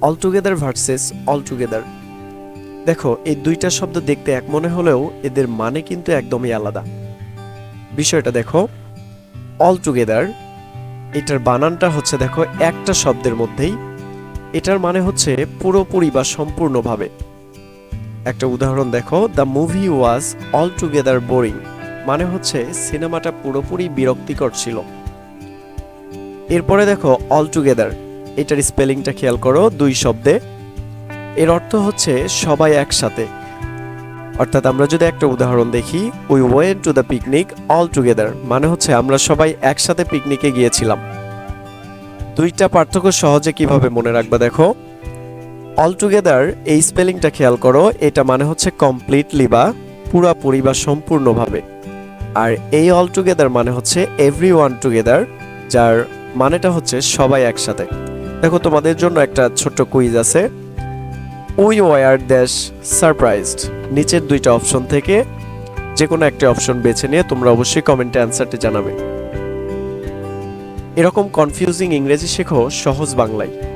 All together versus all together. দেখো, এই দুইটা শব্দ দেখতে এক মনে হলেও এদের মানে কিন্তু একদমই আলাদা। বিষয়টা দেখো, অল টুগেদার এটার বানানটা হচ্ছে দেখো একটা শব্দের মধ্যেই, এটার মানে হচ্ছে পুরোপুরি বা সম্পূর্ণভাবে। একটা উদাহরণ দেখো, the movie was all together boring, মানে হচ্ছে সিনেমাটা পুরোপুরি বিরক্তিকর ছিল। এরপরে দেখো অল টুগেদার, এটার স্পেলিংটা খেয়াল করো, দুই শব্দে। এর অর্থ হচ্ছে সবাই একসাথে। অর্থাৎ আমরা যদি একটা উদাহরণ দেখি, we went to the picnic all together, মানে হচ্ছে আমরা সবাই একসাথে পিকনিকে গিয়েছিলাম। দুইটা পার্থক্য সহজে কিভাবে মনে রাখবা দেখো, অল টুগেদার এই স্পেলিংটা খেয়াল করো, এটা মানে হচ্ছে কমপ্লিটলি বা পুরাপুরি বা সম্পূর্ণভাবে। আর এই অল টুগেদার মানে হচ্ছে এভরি ওয়ান টুগেদার, যার মানেটা হচ্ছে সবাই একসাথে। দেখো, তোমাদের জন্য একটা ছোট্ট কুইজ আছে। উই ওয়ার ড্যাশ সারপ্রাইজড, নিচের দুইটা অপশন থেকে যে কোনো একটা অপশন বেছে নিয়ে তোমরা অবশ্যই কমেন্টে অ্যান্সারটি জানাবে। এরকম কনফিউজিং ইংরেজি শেখো সহজ বাংলায়।